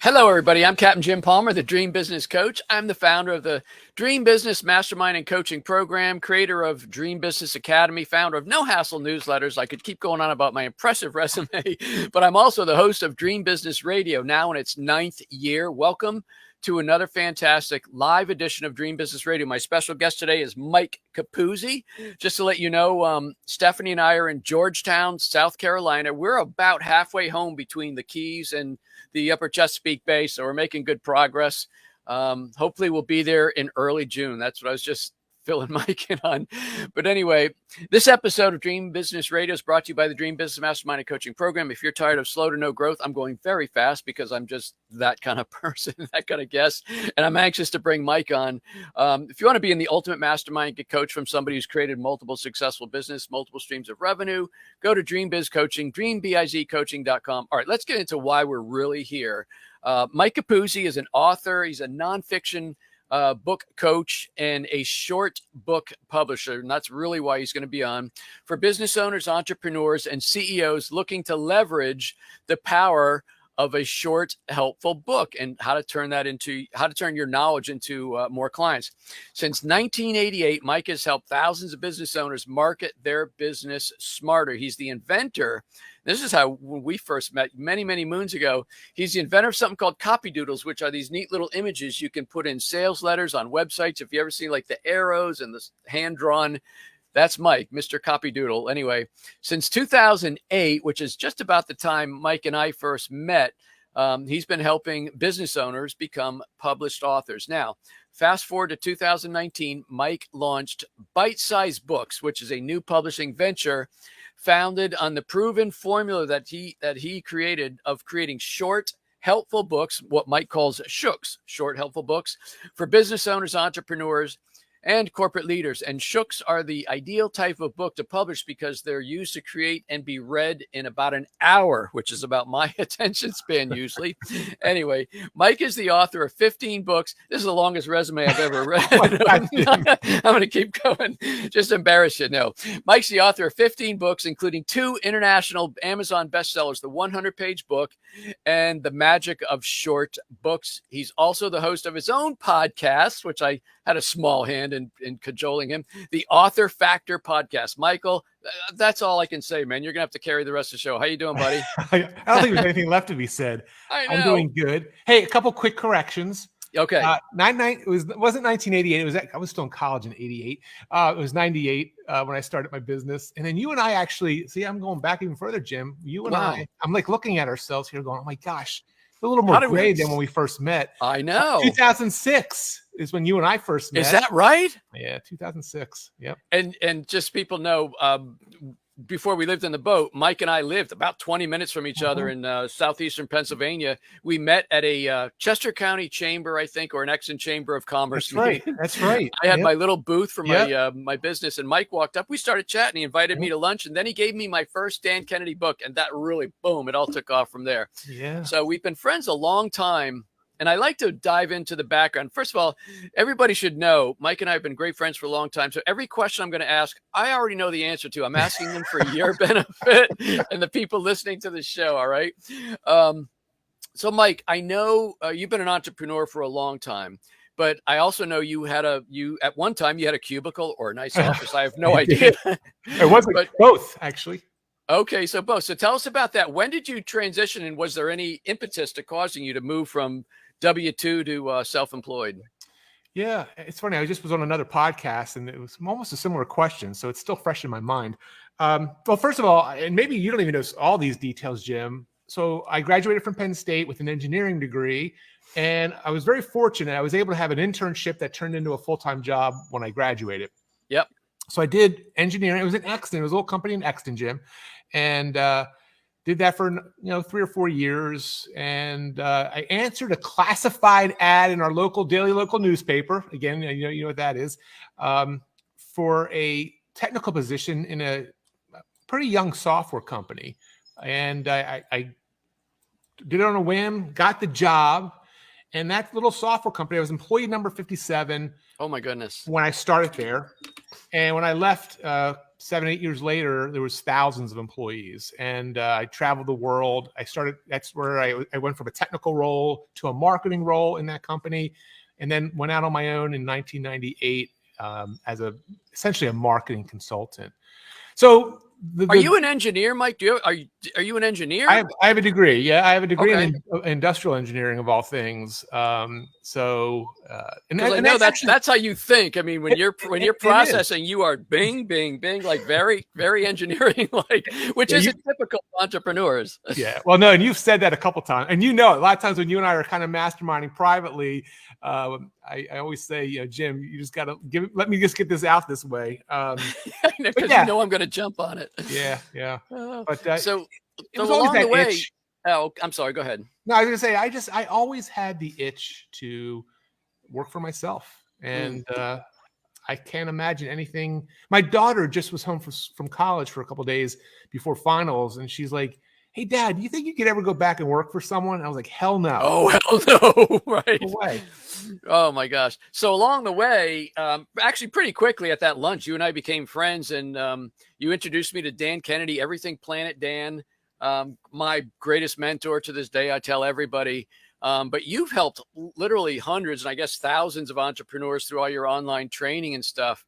Hello, everybody. I'm Captain Jim Palmer, the Dream Business Coach. I'm the founder of the Dream Business Mastermind and Coaching Program, creator of Dream Business Academy, founder of No Hassle Newsletters. I could keep going on about my impressive resume, but I'm also the host of Dream Business Radio, now in its 9th year. Welcome to another fantastic live edition of Dream Business Radio. My special guest today is Mike Capuzzi. Just to let you know, Stephanie and I are in Georgetown, South Carolina. We're about halfway home between the Keys and the Upper Chesapeake Bay, so we're making good progress. Hopefully we'll be there in early June. That's what I was just filling Mike in on. But anyway, this episode of Dream Business Radio is brought to you by the Dream Business Mastermind and Coaching Program. If you're tired of slow to no growth, I'm going very fast because I'm just that kind of person, that kind of guest. And I'm anxious to bring Mike on. If you want to be in the ultimate mastermind, get coached from somebody who's created multiple successful business, multiple streams of revenue, go to Dream Biz Coaching, dreambizcoaching.com. All right, let's get into why we're really here. Mike Capuzzi is an author. He's a nonfiction book coach and a short book publisher. And that's really why he's going to be on for business owners, entrepreneurs, and CEOs looking to leverage the power of a short, helpful book and how to turn your knowledge into more clients. Since 1988, Mike has helped thousands of business owners market their business smarter. He's the inventor. This is how, when we first met many, many moons ago, he's the inventor of something called copy doodles, which are these neat little images you can put in sales letters on websites. If you ever see like the arrows and the hand-drawn, that's Mike, Mr. Copy Doodle. Anyway, since 2008, which is just about the time Mike and I first met, he's been helping business owners become published authors. Now, fast forward to 2019, Mike launched Bite Size Books, which is a new publishing venture founded on the proven formula that he created of creating short, helpful books, what Mike calls shooks, short, helpful books for business owners, entrepreneurs, and corporate leaders. And shooks are the ideal type of book to publish because they're used to create and be read in about an hour, which is about my attention span usually. Anyway, Mike is the author of 15 books. This is the longest resume I've ever read. I'm going to keep going. Just embarrass you. No, Mike's the author of 15 books, including 2 international Amazon bestsellers, the 100-page book and The Magic of Short Books. He's also the host of his own podcast, which I had a small hand in cajoling him, the Author Factor podcast. Michael, that's all I can say, man. You're going to have to carry the rest of the show. How you doing, buddy? I don't think there's anything left to be said. I'm doing good. Hey, a couple quick corrections. Okay. It wasn't 1988. I was still in college in 88. It was 98 when I started my business. And then you and I actually, see, I'm going back even further, Jim. You and I'm like looking at ourselves here going, oh my gosh, a little more gray than when we first met. I know. 2006 is when you and I first met. Is that right? Yeah, 2006. Yep. And just people know, before we lived in the boat, Mike and I lived about 20 minutes from each other in southeastern Pennsylvania. We met at a Chester County Chamber, I think, or an Exton Chamber of Commerce. That's right. That's right. I had my little booth for my business, and Mike walked up. We started chatting. He invited me to lunch, and then he gave me my first Dan Kennedy book, and that really, boom, it all took off from there. Yeah. So we've been friends a long time. And I like to dive into the background. First of all, everybody should know Mike and I have been great friends for a long time. So every question I'm going to ask, I already know the answer to. I'm asking them for your benefit and the people listening to the show. All right. So Mike, I know you've been an entrepreneur for a long time, but I also know at one time you had a cubicle or a nice office. I have no idea. It wasn't both, actually. Okay, so both. So tell us about that. When did you transition, and was there any impetus to causing you to move from W-2 to self-employed? Yeah, it's funny. I just was on another podcast, and it was almost a similar question, so it's still fresh in my mind. Well, first of all, and maybe you don't even know all these details, Jim. So I graduated from Penn State with an engineering degree, and I was very fortunate. I was able to have an internship that turned into a full-time job when I graduated. Yep. So I did engineering. It was in Exton. It was a little company in Exton, Jim, and did that for 3 or 4 years. And I answered a classified ad in our daily local newspaper. Again, you know what that is, for a technical position in a pretty young software company. And I did it on a whim, got the job. And that little software company, I was employee number 57. Oh my goodness. When I started there. And when I left 7, 8 years later, there was thousands of employees, and I traveled the world. That's where I went from a technical role to a marketing role in that company, and then went out on my own in 1998 as essentially a marketing consultant. So Are you an engineer, Mike? Are you an engineer? I have a degree. Yeah, I have a degree Okay. in industrial engineering of all things. And I know that's how you think. I mean, when you're processing, you are bing, bing, bing, like very, very engineering, like, which isn't typical of entrepreneurs. Yeah. Well, no, and you've said that a couple times, and a lot of times when you and I are kind of masterminding privately, I always say, Jim, you just got to let me just get this out this way. Because you know I'm going to jump on it. Yeah. But so it was always along the way. Itch. Oh, I'm sorry. Go ahead. No, I was going to say, I always had the itch to work for myself, and I can't imagine anything. My daughter just was home from college for a couple of days before finals, and she's like, "Hey, Dad, do you think you could ever go back and work for someone?" And I was like, "Hell no!" Oh, hell no! Right? No way. Oh my gosh! So along the way, actually, pretty quickly at that lunch, you and I became friends, and you introduced me to Dan Kennedy, Everything Planet Dan, my greatest mentor to this day. I tell everybody. But you've helped literally hundreds and I guess thousands of entrepreneurs through all your online training and stuff.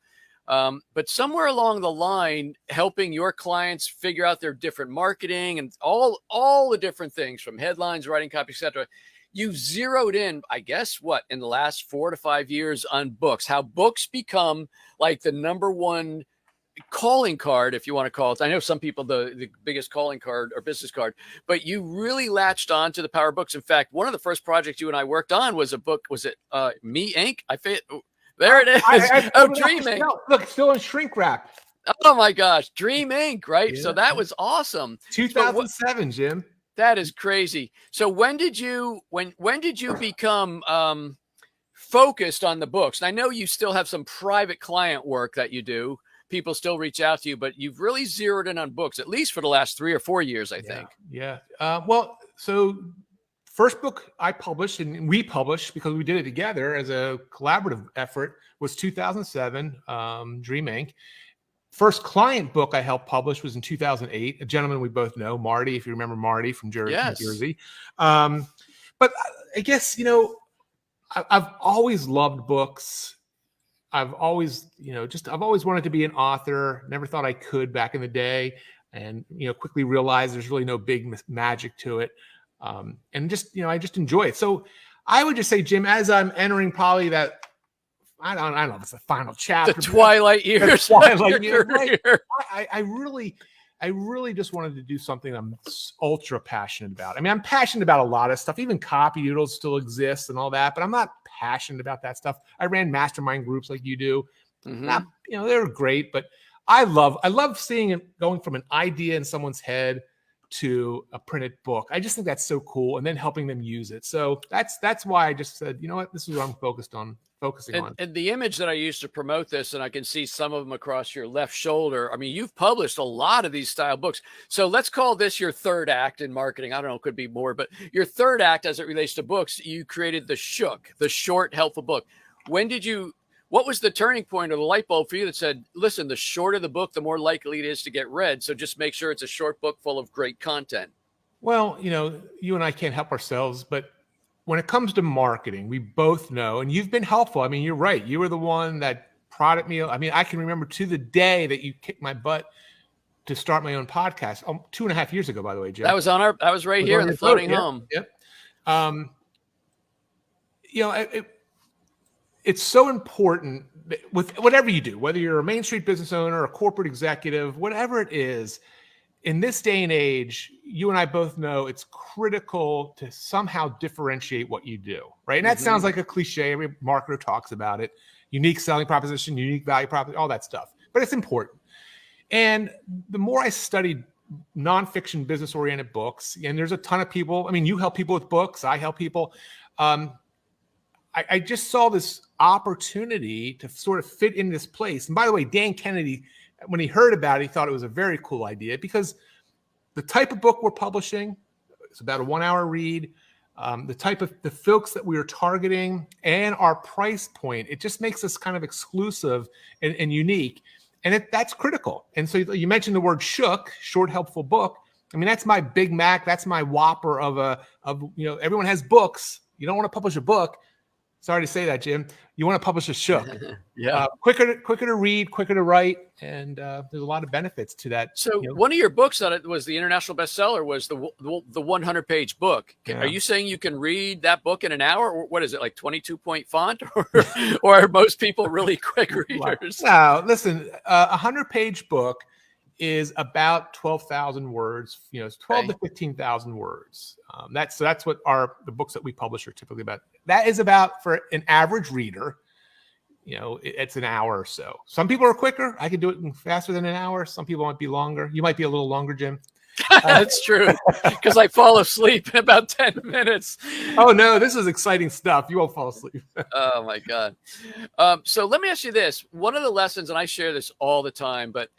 But somewhere along the line, helping your clients figure out their different marketing and all the different things from headlines, writing copy, etc. You zeroed in, I guess, in the last 4 to 5 years on books, how books become like the number one calling card, if you want to call it. I know some people the biggest calling card or business card, but you really latched on to the power of books. In fact, one of the first projects you and I worked on was a book. Was it Me Inc? There it is. Dream Inc. Look, it's still in shrink wrap. Oh my gosh, Dream Inc. Right? Yeah. So that was awesome. 2007, Jim. That is crazy. So when did you become focused on the books? And I know you still have some private client work that you do. People still reach out to you, but you've really zeroed in on books, at least for the last 3 or 4 years, I think. Yeah. Well, so first book I published and we published because we did it together as a collaborative effort was 2007, Dream Inc. First client book I helped publish was in 2008. A gentleman we both know, Marty, if you remember Marty from Jersey. Yes. New Jersey. But I guess, I've always loved books. I've always wanted to be an author. Never thought I could back in the day, and quickly realized there's really no big magic to it. And just I just enjoy it. So I would just say, Jim, as I'm entering probably that, I don't know if it's the final chapter, the twilight years. Right. I really just wanted to do something I'm ultra passionate about. I mean, I'm passionate about a lot of stuff. Even copy doodles still exist and all that, but I'm not passionate about that stuff. I ran mastermind groups like you do. Mm-hmm. They're great, but I love seeing it going from an idea in someone's head to a printed book. I just think that's so cool, and then helping them use it. So that's why I just said, you know what, this is what I'm focusing on. And the image that I used to promote this, and I can see some of them across your left shoulder. I mean, you've published a lot of these style books. So let's call this your third act in marketing. I don't know, it could be more, but your third act as it relates to books, you created the Shook, the short, helpful book. What was the turning point or the light bulb for you that said, listen, the shorter the book, the more likely it is to get read. So just make sure it's a short book full of great content. Well, you and I can't help ourselves, but when it comes to marketing, we both know, and you've been helpful. I mean, you're right. You were the one that prodded me. I mean, I can remember to the day that you kicked my butt to start my own podcast. 2.5 years ago, by the way, Jim. That was right here in the Floating Home. Yep. It's so important with whatever you do, whether you're a Main Street business owner, a corporate executive, whatever it is. In this day and age, you and I both know it's critical to somehow differentiate what you do, right? And that sounds like a cliche. Every marketer talks about it. Unique selling proposition, unique value proposition, all that stuff. But it's important. And the more I studied nonfiction business-oriented books, and there's a ton of people. I mean, you help people with books. I help people. I just saw this opportunity to sort of fit in this place. And by the way, Dan Kennedy, when he heard about it, he thought it was a very cool idea because the type of book we're publishing, it's about a 1-hour read. the type of the folks that we are targeting and our price point, it just makes us kind of exclusive and unique. And that's critical. And so you mentioned the word shook, short, helpful book. I mean, that's my Big Mac. That's my Whopper everyone has books. You don't want to publish a book. Sorry to say that, Jim. You want to publish a shook. Yeah. Quicker to read, quicker to write, and there's a lot of benefits to that. So one of your books that was the international bestseller was the 100-page book. Yeah. Are you saying you can read that book in an hour? Or what is it, like 22-point font, or are most people really quick readers? No, listen, a 100-page book is about 12,000 words. It's 12 to 15,000 words. That's what the books that we publish are typically about. That is about, for an average reader, it's an hour or so. Some people are quicker. I can do it faster than an hour. Some people might be longer. You might be a little longer, Jim. That's true, because I fall asleep in about 10 minutes. Oh, no, this is exciting stuff. You won't fall asleep. Oh, my God. So let me ask you this. One of the lessons, and I share this all the time, but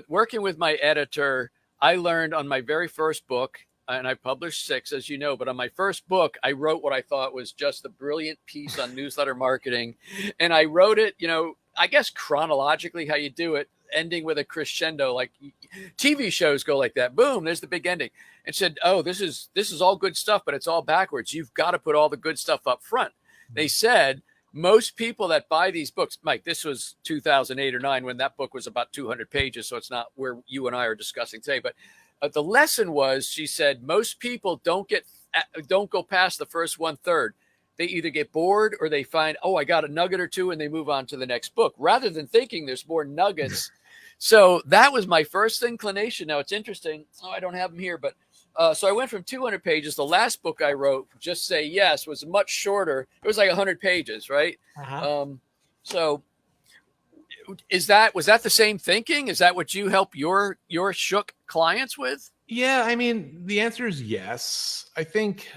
working with my editor, I learned on my very first book, and I published 6, as you know, but on my first book, I wrote what I thought was just a brilliant piece on newsletter marketing. And I wrote it, I guess chronologically how you do it, ending with a crescendo, like TV shows go like that. Boom, there's the big ending. And said, oh, this is all good stuff, but it's all backwards. You've got to put all the good stuff up front. They said, most people that buy these books, Mike, this was 2008 or 9 when that book was about 200 pages. So it's not where you and I are discussing today. But the lesson was, she said, most people don't go past the first 1/3. They either get bored or they find, oh, I got a nugget or two, and they move on to the next book rather than thinking there's more nuggets. So that was my first inclination. Now it's interesting. Oh, I don't have them here, but so I went from 200 pages. The last book I wrote, Just Say Yes, was much shorter. It was like 100 pages, right? So was that the same thinking? Is that what you help your shook clients with? Yeah, I mean, the answer is yes. I think,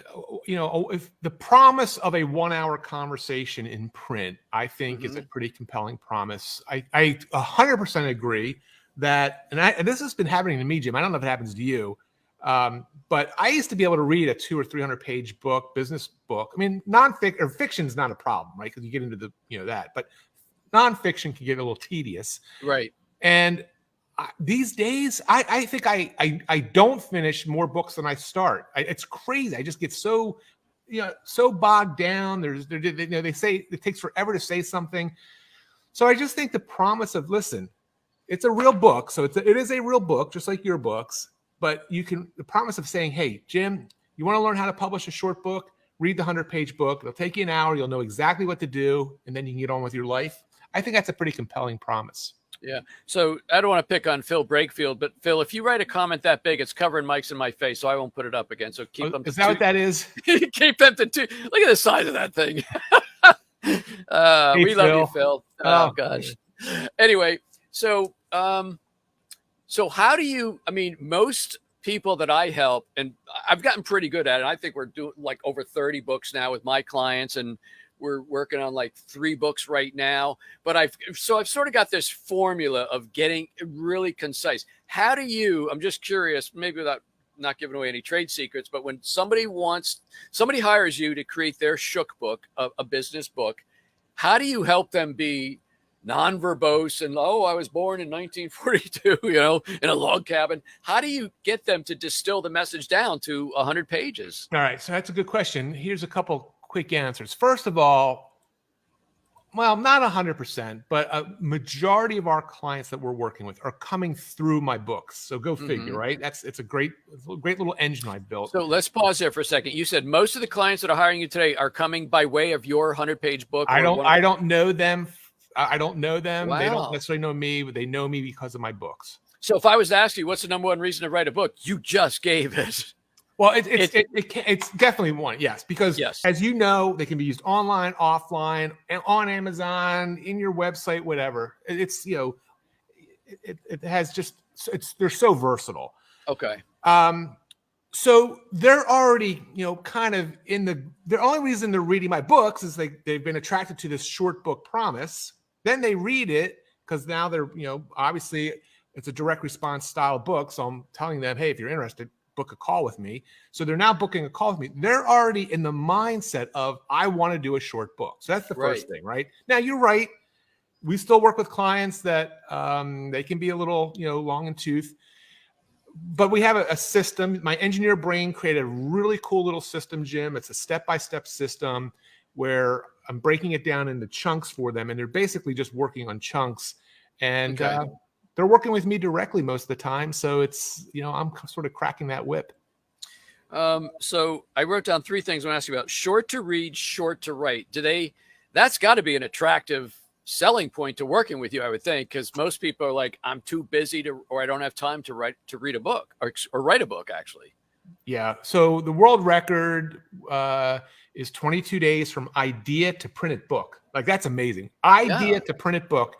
if the promise of a 1-hour conversation in print, I think is a pretty compelling promise. I 100% agree that, and this has been happening to me, Jim. I don't know if it happens to you. But I used to be able to read a 200 or 300 page book, business book. I mean, fiction is not a problem, right? Because you get into that, but nonfiction can get a little tedious, right? And these days, I think I don't finish more books than I start. It's crazy. I just get so bogged down. They say it takes forever to say something. So I just think the promise of, listen, it's a real book, so it is a real book, just like your books. But the promise of saying, hey, Jim, you want to learn how to publish a short book? Read the 100-page book. It'll take you an hour. You'll know exactly what to do, and then you can get on with your life. I think that's a pretty compelling promise. Yeah. So I don't want to pick on Phil Brakefield, but Phil, if you write a comment that big, it's covering Mike's in my face, so I won't put it up again. So keep them. Is that what that is? Keep them to 2. Look at the size of that thing. Hey, we love you, Phil. Oh gosh. Anyway, so how do you? I mean, most people that I help, and I've gotten pretty good at it. I think we're doing like over 30 books now with my clients, and we're working on like 3 books right now. But I've sort of got this formula of getting really concise. How do you? I'm just curious, maybe without not giving away any trade secrets, but when somebody hires you to create their shook book, a business book, how do you help them be non-verbose and, I was born in 1942, in a log cabin? How do you get them to distill the message down to 100 pages? All right. So that's a good question. Here's a couple quick answers. First of all, well, not 100%, but a majority of our clients that we're working with are coming through my books. So go figure, right? It's a great little engine I built. So let's pause there for a second. You said most of the clients that are hiring you today are coming by way of your 100-page book. I don't know them. I don't know them. Wow. They don't necessarily know me, but they know me because of my books. So if I was to ask you, what's the number one reason to write a book? You just gave it. Well, it's definitely one, yes, because as you know, they can be used online, offline, and on Amazon, in your website, whatever. It has they're so versatile. Okay. So they're already, kind of the only reason they're reading my books is they've been attracted to this short book promise. Then they read it because now they're, obviously it's a direct response style book. So I'm telling them, hey, if you're interested, book a call with me. So they're now booking a call with me. They're already in the mindset of, I want to do a short book. So that's the first thing, right? Now, you're right. We still work with clients that they can be a little, long in tooth. But we have a system. My engineer brain created a really cool little system, Jim. It's a step-by-step system where I'm breaking it down into chunks for them. And they're basically just working on chunks. And they're working with me directly most of the time. So it's, I'm sort of cracking that whip. So I wrote down 3 things I want to ask you about: short to read, short to write. That's got to be an attractive selling point to working with you, I would think, because most people are like, I'm too busy or I don't have time to read a book or write a book, actually. Yeah. So the world record is 22 days from idea to printed book. Like, that's amazing. Idea to printed book.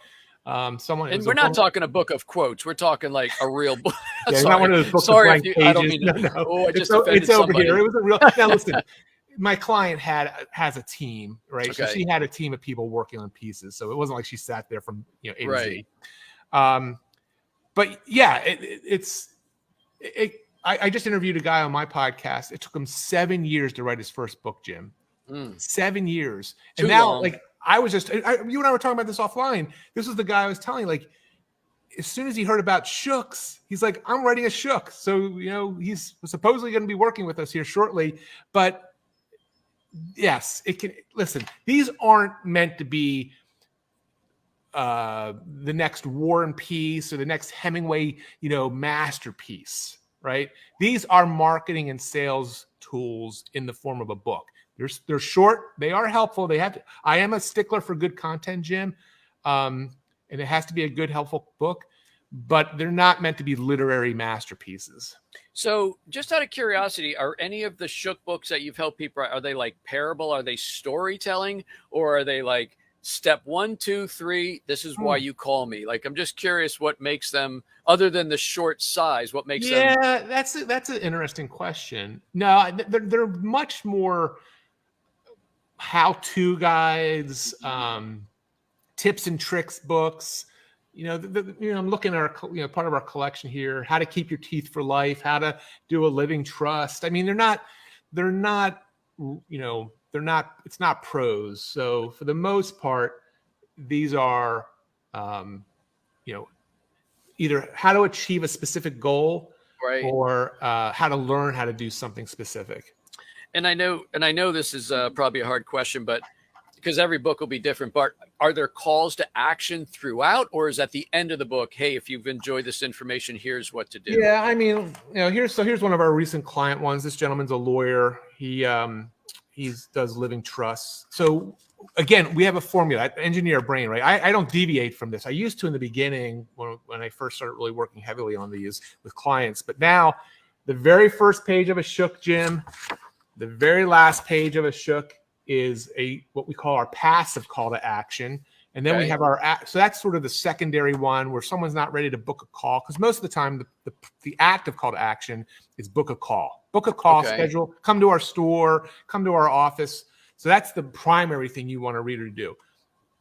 And we're not talking a book of quotes. We're talking like a real book. Yeah, not one of those books. Sorry, I don't mean to. No. Oh, I just offended it's over somebody. here. It was a real. Now listen, my client has a team, right? Okay. So she had a team of people working on pieces. So it wasn't like she sat there from A to Z. But yeah, I just interviewed a guy on my podcast. It took him 7 years to write his first book, Jim. 7 years. And now, long. like, I was just, you and I were talking about this offline. This was the guy I was telling, like, as soon as he heard about Shooks, he's like, I'm writing a Shook. So, he's supposedly going to be working with us here shortly. But yes, it can. Listen, these aren't meant to be the next War and Peace or the next Hemingway, masterpiece, right? These are marketing and sales tools in the form of a book. They're short. They are helpful. I am a stickler for good content, Jim. And it has to be a good, helpful book, but they're not meant to be literary masterpieces. So just out of curiosity, are any of the Shook books that you've helped people, are they like parable? Are they storytelling? Or are they like step 1, 2, 3, this is why you call me? Like, I'm just curious what makes them, other than the short size, what makes them? Yeah, that's an interesting question. No, they're much more how-to guides, tips and tricks books. I'm looking at our, part of our collection here, how to keep your teeth for life, how to do a living trust. I mean, it's not prose. So for the most part, these are, either how to achieve a specific goal, or how to learn how to do something specific. And I know this is probably a hard question, but because every book will be different, but are there calls to action throughout, or is at the end of the book, hey, if you've enjoyed this information, here's what to do? Yeah, I mean, here's one of our recent client ones. This gentleman's a lawyer. He does living trusts. So again, we have a formula, engineer brain, right? I don't deviate from this. I used to in the beginning when I first started really working heavily on these with clients, but now the very first page of a Shook, Jim, the very last page of a Shook is what we call our passive call to action. And then we have so that's sort of the secondary one where someone's not ready to book a call. Because most of the time, the active call to action is book a call. Book a call, schedule, come to our store, come to our office. So that's the primary thing you want a reader to do.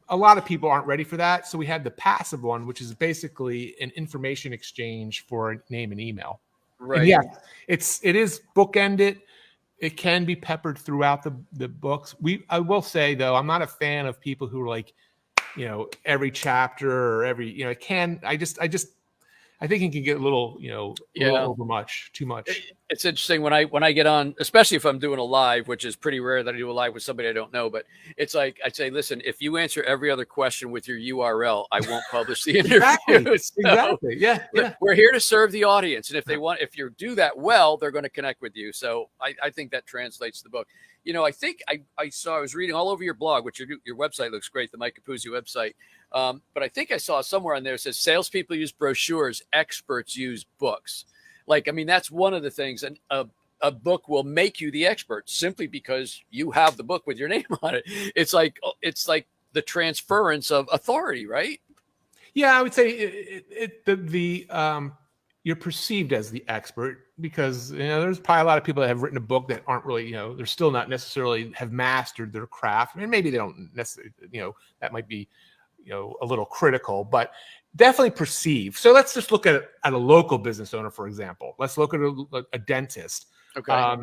A lot of people aren't ready for that. So we have the passive one, which is basically an information exchange for a name and email. Right. And yeah, it is bookended. It can be peppered throughout the books. I will say, though, I'm not a fan of people who are like, every chapter or every, I think it can get a little, too much. It's interesting when I get on, especially if I'm doing a live, which is pretty rare that I do a live with somebody I don't know, but it's like, I'd say, listen, if you answer every other question with your URL, I won't publish the interview. Exactly. Yeah. We're here to serve the audience. And if you do that well, they're going to connect with you. So I think that translates the book. I think I was reading all over your blog, which your website looks great, the Mike Capuzzi website. But I think I saw somewhere on there it says salespeople use brochures, experts use books. Like, I mean, that's one of the things. And a book will make you the expert simply because you have the book with your name on it. It's like the transference of authority, right? Yeah, I would say you're perceived as the expert because there's probably a lot of people that have written a book that aren't really they're still not necessarily have mastered their craft, and maybe they don't necessarily that might be a little critical, but definitely perceived. So let's just look at a local business owner, for example. Let's look at a dentist. Okay.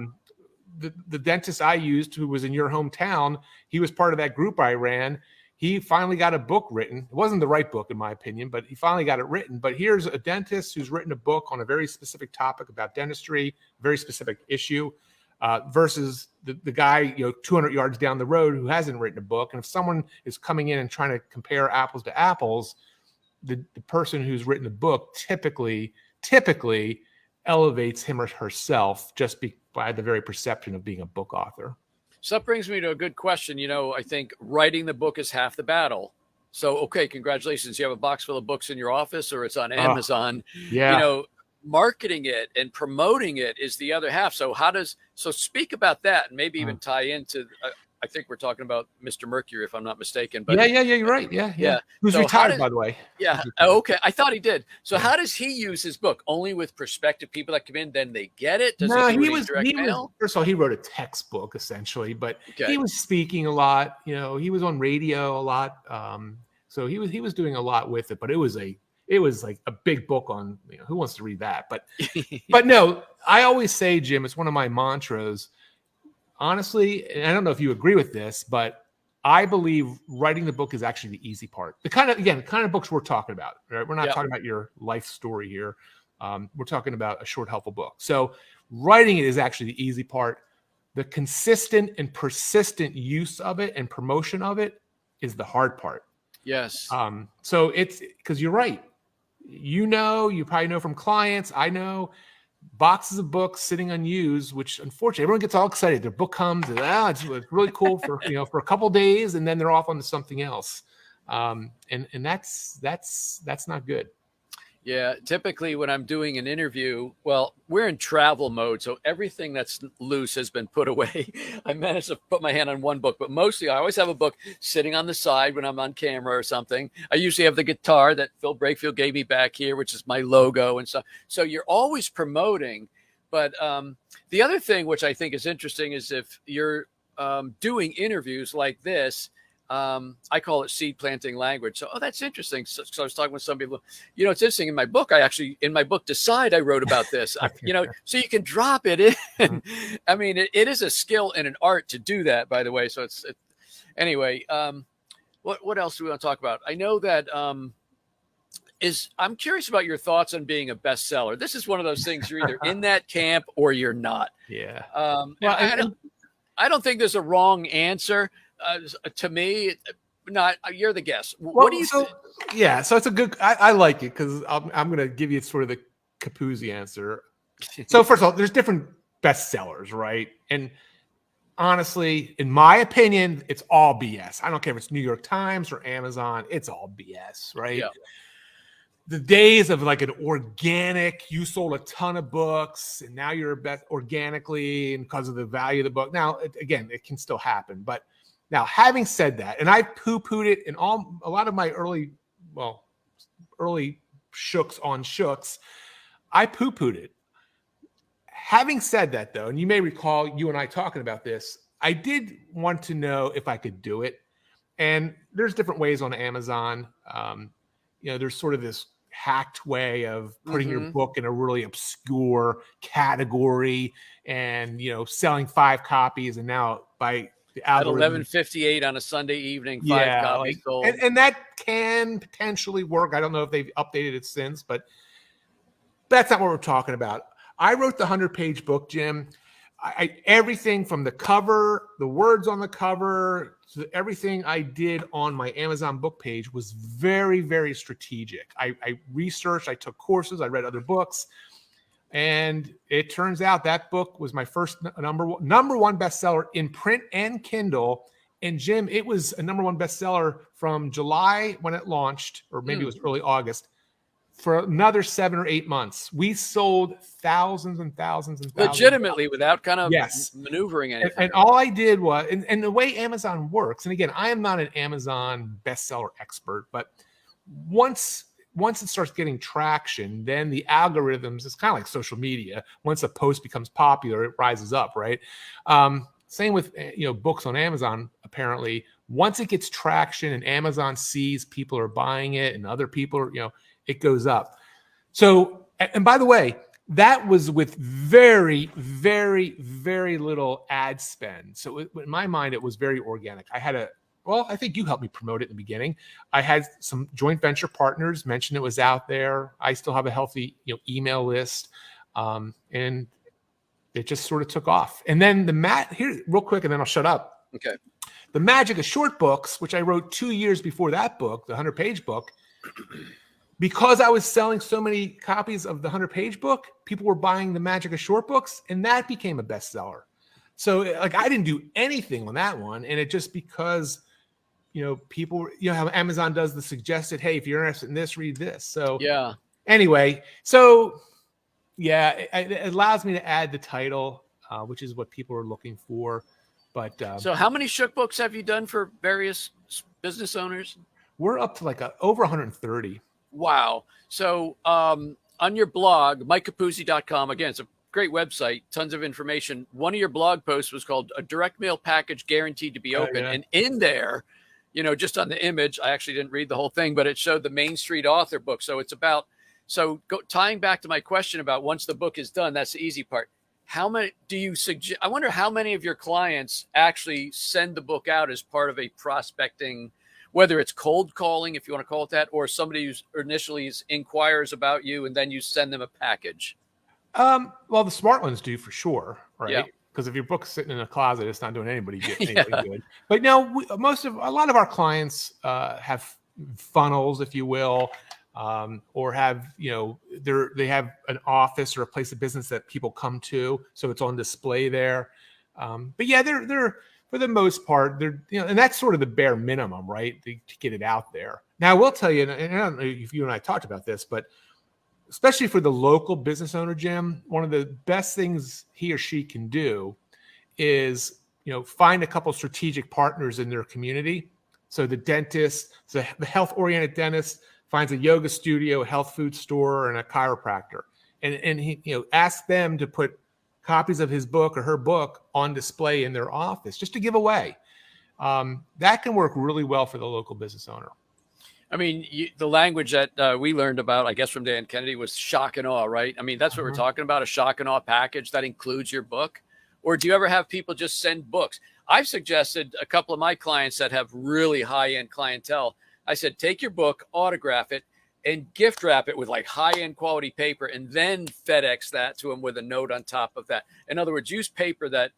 The dentist I used, who was in your hometown, he was part of that group I ran. He finally got a book written. It wasn't the right book, in my opinion, but he finally got it written. But here's a dentist who's written a book on a very specific topic about dentistry, very specific issue, versus the guy 200 yards down the road who hasn't written a book. And if someone is coming in and trying to compare apples to apples, the person who's written the book typically elevates him or herself just by the very perception of being a book author. So that brings me to a good question. I think writing the book is half the battle. So, okay, congratulations. You have a box full of books in your office, or it's on Amazon. Yeah. Marketing it and promoting it is the other half. So speak about that, and maybe even tie into, I think we're talking about Mr. Mercury, if I'm not mistaken. But yeah, you're right. Yeah. Who's So retired, by the way. Yeah. Okay. I thought he did. So how does he use his book? Only with prospective people that come in, then they get it? Does he was direct mail? First of all, he wrote a textbook essentially, but Okay. he was speaking a lot. He was on radio a lot. So he was doing a lot with it, but it was like a big book on, who wants to read that? But no, I always say, Jim, it's one of my mantras. Honestly, and I don't know if you agree with this, but I believe writing the book is actually the easy part. The kind of books we're talking about, right? We're not talking about your life story here. We're talking about a short, helpful book. So writing it is actually the easy part. The consistent and persistent use of it and promotion of it is the hard part. Yes. So it's because you're right. You probably know from clients. I know boxes of books sitting unused, which unfortunately everyone gets all excited. Their book comes and it's really cool for for a couple of days, and then they're off onto something else. And that's not good. Yeah, typically when I'm doing an interview, well, we're in travel mode, so everything that's loose has been put away. I managed to put my hand on one book, but mostly I always have a book sitting on the side when I'm on camera or something. I usually have the guitar that Phil Brakefield gave me back here, which is my logo and stuff. So you're always promoting. But the other thing, which I think is interesting, is if you're doing interviews like this, I call it seed planting language. So, that's interesting. So I was talking with some people, it's interesting in my book. In my book, Decide, I wrote about this, so you can drop it in. I mean, it is a skill and an art to do that, by the way. So anyway, what else do we want to talk about? I know that, I'm curious about your thoughts on being a bestseller. This is one of those things you're either in that camp or you're not. Yeah. I don't think there's a wrong answer. To me, you're the guest. What do you think? Yeah, so it's a good. I like it because I'm going to give you sort of the Capuzzi answer. So first of all, there's different bestsellers, right? And honestly, in my opinion, it's all BS. I don't care if it's New York Times or Amazon. It's all BS, right? Yeah. The days of like an organic, you sold a ton of books and now you're organically and because of the value of the book. Now, again, it can still happen, but now, having said that, and I poo-pooed it in a lot of my early shooks on shooks, I poo-pooed it. Having said that, though, and you may recall you and I talking about this, I did want to know if I could do it. And there's different ways on Amazon. There's sort of this hacked way of putting your book in a really obscure category and, selling 5 copies. And now by the algorithm, at 11:58 on a Sunday evening, 5 copies sold. And that can potentially work. I don't know if they've updated it since, but that's not what we're talking about. I wrote the 100-page book, Jim. Everything from the cover, the words on the cover, to everything I did on my Amazon book page was very, very strategic. I researched, I took courses, I read other books. And it turns out that book was my first number one bestseller in print and Kindle. And Jim, it was a number one bestseller from July when it launched, or maybe it was early August, for another 7 or 8 months. We sold thousands and thousands and thousands. Legitimately, without kind of maneuvering anything. And all I did was, and the way Amazon works, and again, I am not an Amazon bestseller expert, but once it starts getting traction, then the algorithms, it's kind of like social media. Once a post becomes popular, it rises up, right? Same with books on Amazon. A apparently. Once it gets traction and Amazon sees people are buying it and other people are, it goes up. So, and by the way, that was with very, very, very little ad spend. So in my mind, it was very organic. I think you helped me promote it in the beginning. I had some joint venture partners mention it was out there. I still have a healthy, email list. And it just sort of took off. And then here, real quick, and then I'll shut up. Okay. The Magic of Short Books, which I wrote 2 years before that book, the 100-page book, because I was selling so many copies of the 100-page book, people were buying the Magic of Short Books, and that became a bestseller. So I didn't do anything on that one. And it just because, people, how Amazon does the suggested, hey, if you're interested in this, read this. So yeah. Anyway, so yeah, it allows me to add the title, which is what people are looking for. But so how many Shook books have you done for various business owners? We're up to over 130. Wow. So on your blog, MikeCapuzzi.com, again, it's a great website, tons of information. One of your blog posts was called "A Direct Mail Package Guaranteed to Be Open." Yeah. And in there, just on the image, I actually didn't read the whole thing, but it showed the Main Street author book. So it's about, tying back to my question about once the book is done, that's the easy part. How many do you suggest? I wonder how many of your clients actually send the book out as part of a prospecting, whether it's cold calling, if you want to call it that, or somebody who initially inquires about you and then you send them a package. Well, the smart ones do for sure, right? Yeah. Because if your book's sitting in a closet, it's not doing anybody good. But no, a lot of our clients have funnels, if you will. Or have, they have an office or a place of business that people come to. So it's on display there. But yeah, they're for the most part, they're, and that's sort of the bare minimum, right? To get it out there. Now I will tell you, and I don't know if you and I talked about this, but especially for the local business owner, Jim, one of the best things he or she can do is, find a couple strategic partners in their community. So the dentist, the health-oriented dentist, finds a yoga studio, a health food store, and a chiropractor. And he, ask them to put copies of his book or her book on display in their office just to give away. That can work really well for the local business owner. I mean, the language that we learned about, I guess, from Dan Kennedy was shock and awe, right? I mean, that's what we're talking about, a shock and awe package that includes your book. Or do you ever have people just send books? I've suggested a couple of my clients that have really high-end clientele. I said, take your book, autograph it, and gift wrap it with high-end quality paper, and then FedEx that to them with a note on top of that. In other words, use paper that,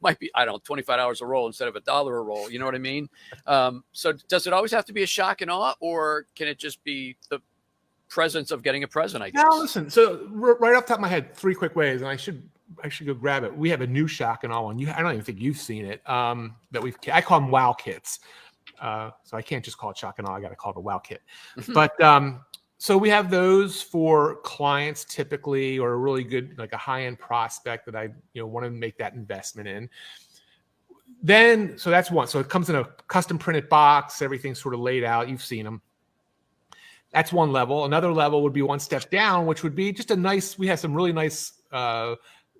might be, $25 a roll instead of $1 a roll. You know what I mean? So does it always have to be a shock and awe, or can it just be the presence of getting a present, I guess? No, listen. So right off the top of my head, 3 quick ways, and I should go grab it. We have a new shock and awe one. I don't even think you've seen it. I call them wow kits. So I can't just call it shock and awe. I got to call it a wow kit. But so we have those for clients typically, or a really good, a high-end prospect that I want to make that investment in. Then, so that's one. So it comes in a custom printed box. Everything's sort of laid out. You've seen them. That's one level. Another level would be one step down, which would be just we have some really nice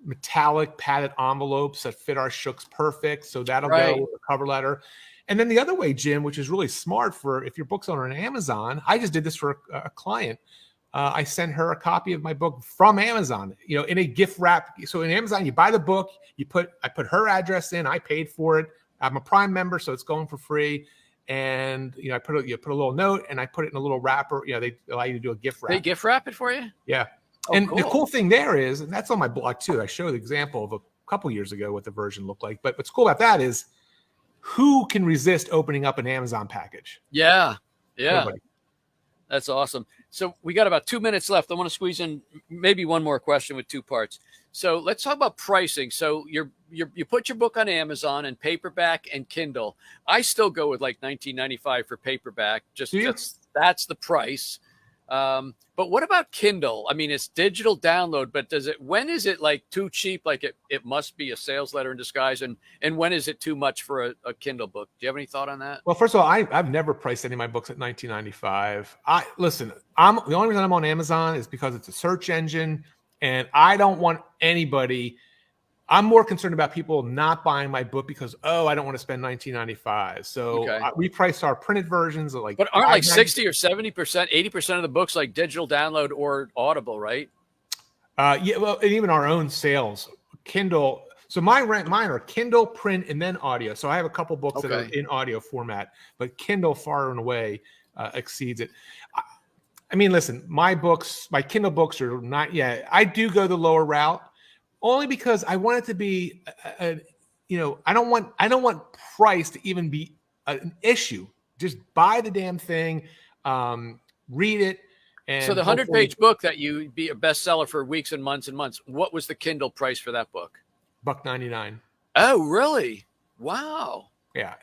metallic padded envelopes that fit our Shooks perfect. So that'll go with the cover letter. And then the other way, Jim, which is really smart for if your book's on Amazon, I just did this for a client. I sent her a copy of my book from Amazon, in a gift wrap. So in Amazon, you buy the book, I put her address in, I paid for it. I'm a Prime member, so it's going for free. And I put a little note, and I put it in a little wrapper. They allow you to do a gift wrap. They gift wrap it for you? Yeah. Oh, and cool. The cool thing there is, and that's on my blog too. I showed the example of a couple years ago what the version looked like. But what's cool about that is, who can resist opening up an Amazon package? Yeah. Nobody. That's awesome. So we got about 2 minutes left. I want to squeeze in maybe one more question with 2 parts. So let's talk about pricing. So you put your book on Amazon and paperback and Kindle. I still go with $19.95 for paperback. Just that's the price. But what about Kindle? I mean, it's digital download, but when is it too cheap? It must be a sales letter in disguise. And when is it too much for a Kindle book? Do you have any thought on that? Well, first of all, I've never priced any of my books at $19.95. Listen, the only reason I'm on Amazon is because it's a search engine, and I don't want anybody. I'm more concerned about people not buying my book because, oh, I don't want to spend $19.95. So Okay. we priced our printed versions at like, But aren't like 60 or 70%, 80% of the books like digital download or Audible, right? Yeah, well, and even our own sales, Kindle. So mine are Kindle, print, and then audio. So I have a couple books that are in audio format, but Kindle far and away exceeds it. I mean, listen, my Kindle books are not yet. I do go the lower route only because I want it to be, I don't want price to even be an issue. Just buy the damn thing, read it. And so the 100-page book that you be a bestseller for weeks and months, what was the Kindle price for that book? $1.99. Oh, really? Wow. Yeah.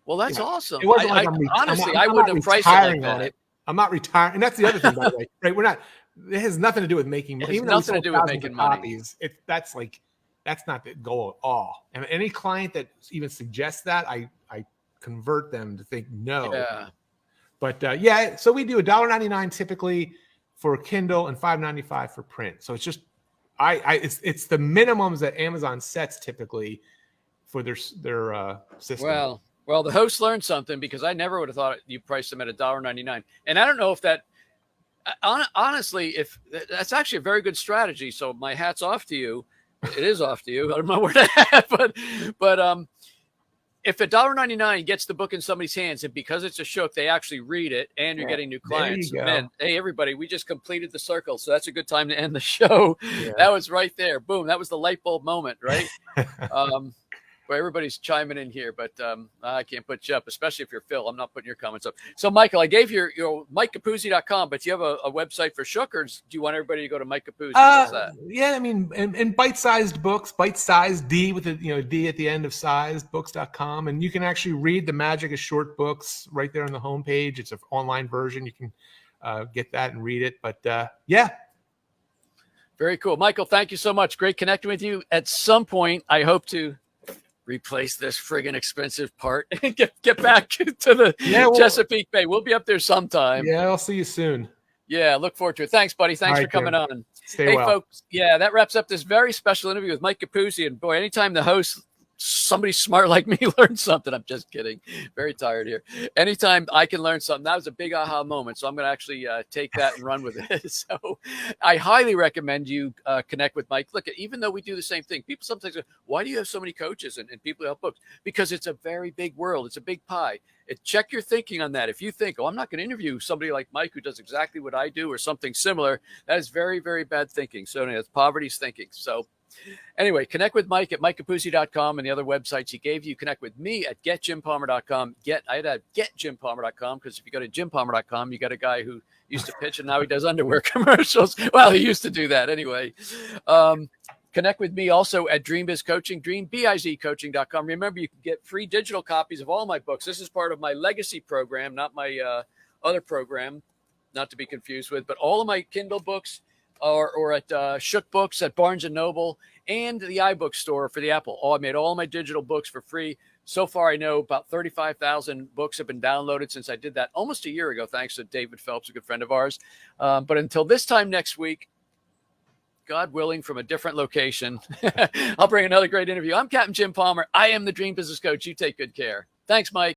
Well, that's awesome. It wasn't like honestly, I wouldn't have priced it like that. On it. I'm not retiring. And that's the other thing, by the way, right? It has nothing to do with making money. It has nothing to do with making money. That's not the goal at all. And any client that even suggests that, I convert them to think no. Yeah. But so we do $1.99 typically for Kindle and $5.95 for print. So it's just it's the minimums that Amazon sets typically for their system. Well, the host learned something because I never would have thought you priced them at $1.99. And I don't know if that, honestly, if that's actually a very good strategy. So my hat's off to you. It is off to you. I don't know where to have, but if $1.99 gets the book in somebody's hands, and because it's a shook, they actually read it, and you're getting new clients. Man, hey, everybody, we just completed the circle, so that's a good time to end the show. Yeah. That was right there. Boom. That was the light bulb moment, right? Well, everybody's chiming in here, but I can't put you up, especially if you're Phil. I'm not putting your comments up. So, Michael, I gave your MikeCapuzzi.com, but do you have a website for Shook, or do you want everybody to go to Mike Capuzzi? Yeah, I mean, and bite-sized books, bite-sized D with a D at the end of sized books.com, and you can actually read The Magic of Short Books right there on the homepage. It's an online version. You can get that and read it. But yeah. Very cool. Michael, thank you so much. Great connecting with you. At some point, I hope to replace this friggin' expensive part and get back to the Chesapeake Bay. We'll be up there sometime. Yeah, I'll see you soon. Yeah, look forward to it. Thanks, buddy. Thanks for coming on. Stay well. Folks. Yeah, that wraps up this very special interview with Mike Capuzzi. And boy, anytime the host, somebody smart like me, learns something. I'm just kidding. Very tired here. Anytime I can learn something, that was a big aha moment. So I'm going to actually take that and run with it. So I highly recommend you connect with Mike. Look, even though we do the same thing, people sometimes go, why do you have so many coaches and people who help books? Because it's a very big world. It's a big pie. Check your thinking on that. If you think, I'm not going to interview somebody like Mike who does exactly what I do or something similar, that is very, very bad thinking. So it's poverty's thinking. So anyway, connect with Mike at MikeCapuzzi.com and the other websites he gave you. Connect with me at GetJimPalmer.com. I had to GetJimPalmer.com because if you go to JimPalmer.com, you got a guy who used to pitch and now he does underwear commercials. Well, he used to do that anyway. Connect with me also at Dream Biz Coaching, DreamBizCoaching.com. Remember, you can get free digital copies of all my books. This is part of my legacy program, not my other program, not to be confused with, but all of my Kindle books or at Shook Books at Barnes & Noble and the iBook store for the Apple. I made all my digital books for free. So far, I know about 35,000 books have been downloaded since I did that almost a year ago, thanks to David Phelps, a good friend of ours. But until this time next week, God willing, from a different location, I'll bring another great interview. I'm Captain Jim Palmer. I am the Dream Business Coach. You take good care. Thanks, Mike.